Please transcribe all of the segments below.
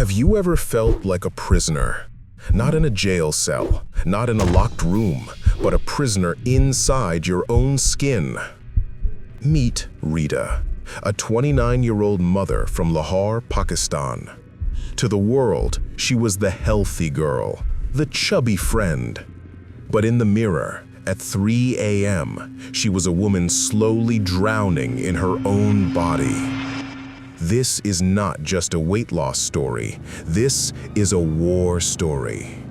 Have you ever felt like a prisoner? Not in a jail cell, not in a locked room, but a prisoner inside your own skin. Meet Rita, a 29-year-old mother from Lahore, Pakistan. To the world, she was the healthy girl, the chubby friend. But in the mirror, at 3 a.m., she was a woman slowly drowning in her own body. This is not just a weight loss story. This is a war story.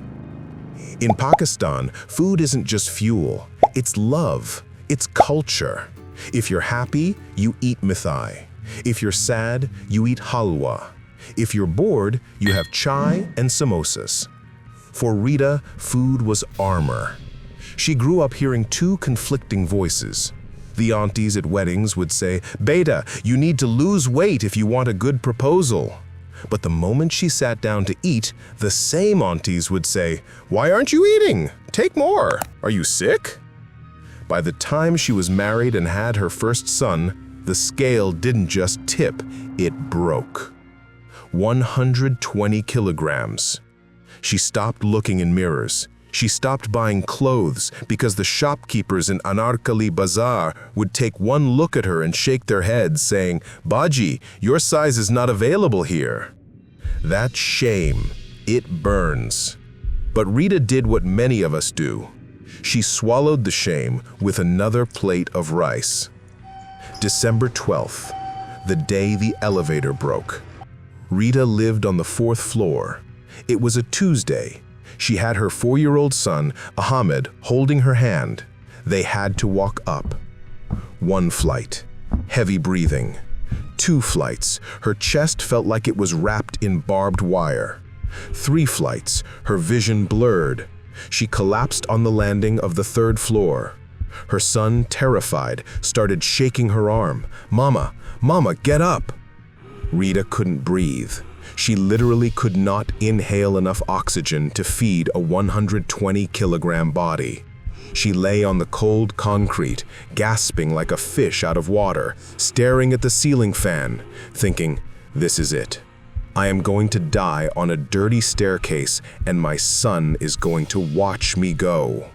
In Pakistan, food isn't just fuel. It's love. It's culture. If you're happy, you eat mithai. If you're sad, you eat halwa. If you're bored, you have chai and samosas. For Rita, food was armor. She grew up hearing two conflicting voices. The aunties at weddings would say, "Beta, you need to lose weight if you want a good proposal." But the moment she sat down to eat, the same aunties would say, "Why aren't you eating? Take more. Are you sick?" By the time she was married and had her first son, the scale didn't just tip, it broke. 120 kilograms. She stopped looking in mirrors. She stopped buying clothes because the shopkeepers in Anarkali Bazaar would take one look at her and shake their heads, saying, "Baji, your size is not available here." That shame, it burns. But Rita did what many of us do. She swallowed the shame with another plate of rice. December 12th, the day the elevator broke. Rita lived on the 4th floor. It was a Tuesday. She had her 4-year-old son, Ahmed, holding her hand. They had to walk up. 1 flight, heavy breathing. 2 flights, her chest felt like it was wrapped in barbed wire. 3 flights, her vision blurred. She collapsed on the landing of the 3rd floor. Her son, terrified, started shaking her arm. "Mama, Mama, get up!" Rita couldn't breathe. She literally could not inhale enough oxygen to feed a 120-kilogram body. She lay on the cold concrete, gasping like a fish out of water, staring at the ceiling fan, thinking, "This is it. I am going to die on a dirty staircase, and my son is going to watch me go."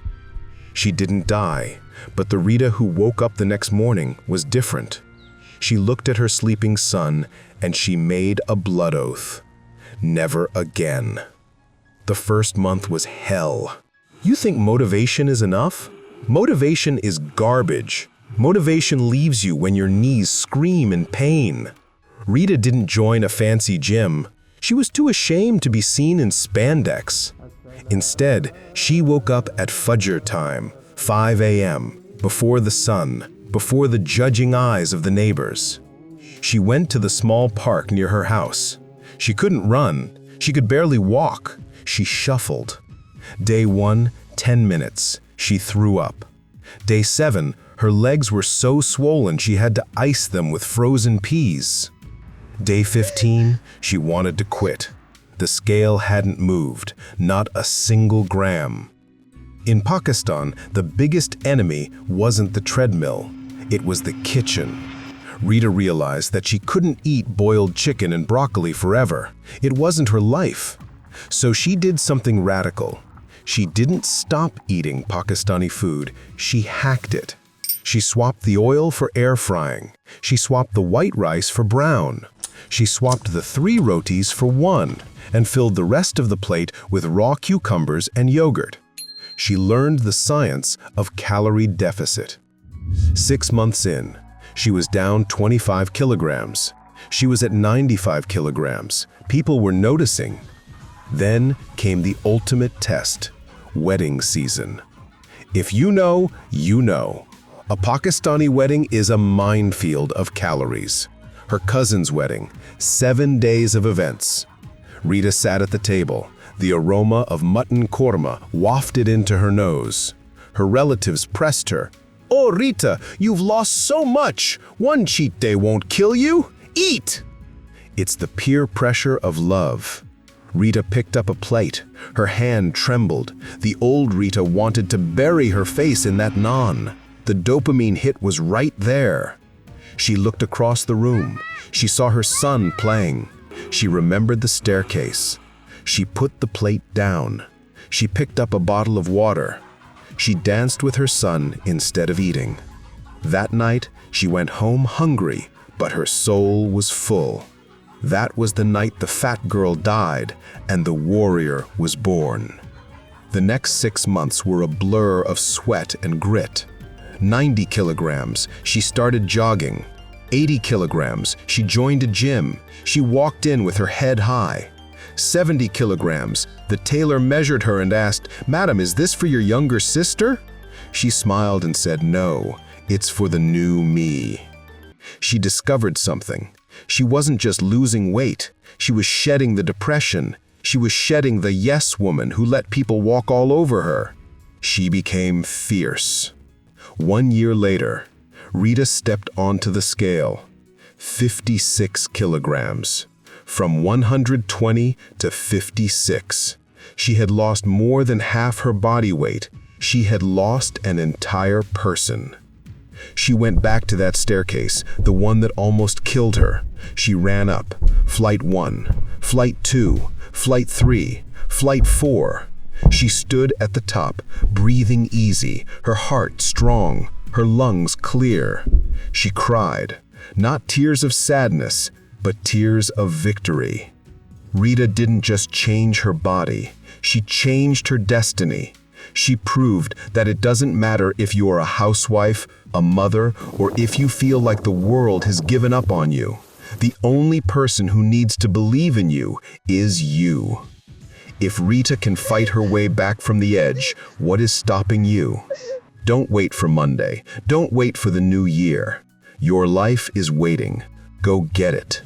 She didn't die, but the Rita who woke up the next morning was different. She looked at her sleeping son, and she made a blood oath. Never again. The first month was hell. You think motivation is enough? Motivation is garbage. Motivation leaves you when your knees scream in pain. Rita didn't join a fancy gym. She was too ashamed to be seen in spandex. Instead, she woke up at Fajr time, 5 a.m., before the sun, before the judging eyes of the neighbors. She went to the small park near her house. She couldn't run. She could barely walk. She shuffled. Day 1, 10 minutes. She threw up. Day 7, her legs were so swollen she had to ice them with frozen peas. Day 15, she wanted to quit. The scale hadn't moved, not a single gram. In Pakistan, the biggest enemy wasn't the treadmill. It was the kitchen. Rita realized that she couldn't eat boiled chicken and broccoli forever. It wasn't her life. So she did something radical. She didn't stop eating Pakistani food, she hacked it. She swapped the oil for air frying. She swapped the white rice for brown. She swapped the 3 rotis for 1 and filled the rest of the plate with raw cucumbers and yogurt. She learned the science of calorie deficit. 6 months in, she was down 25 kilograms. She was at 95 kilograms. People were noticing. Then came the ultimate test, wedding season. If you know, you know. A Pakistani wedding is a minefield of calories. Her cousin's wedding, 7 days of events. Rita sat at the table. The aroma of mutton korma wafted into her nose. Her relatives pressed her. "Oh, Rita, you've lost so much. 1 cheat day won't kill you. Eat!" It's the peer pressure of love. Rita picked up a plate. Her hand trembled. The old Rita wanted to bury her face in that naan. The dopamine hit was right there. She looked across the room. She saw her son playing. She remembered the staircase. She put the plate down. She picked up a bottle of water. She danced with her son instead of eating. That night, she went home hungry, but her soul was full. That was the night the fat girl died and the warrior was born. The next 6 months were a blur of sweat and grit. 90 kilograms, she started jogging. 80 kilograms, she joined a gym. She walked in with her head high. 70 kilograms, the tailor measured her and asked, "Madam, is this for your younger sister?" She smiled and said, "No, it's for the new me." She discovered something. She wasn't just losing weight. She was shedding the depression. She was shedding the yes woman who let people walk all over her. She became fierce. 1 year later, Rita stepped onto the scale. 56 kilograms. From 120 to 56. She had lost more than half her body weight. She had lost an entire person. She went back to that staircase, the one that almost killed her. She ran up. Flight 1, Flight 2, Flight 3, Flight 4. She stood at the top, breathing easy, her heart strong, her lungs clear. She cried, not tears of sadness, but tears of victory. Rita didn't just change her body, she changed her destiny. She proved that it doesn't matter if you are a housewife, a mother, or if you feel like the world has given up on you. The only person who needs to believe in you is you. If Rita can fight her way back from the edge, what is stopping you? Don't wait for Monday. Don't wait for the new year. Your life is waiting. Go get it.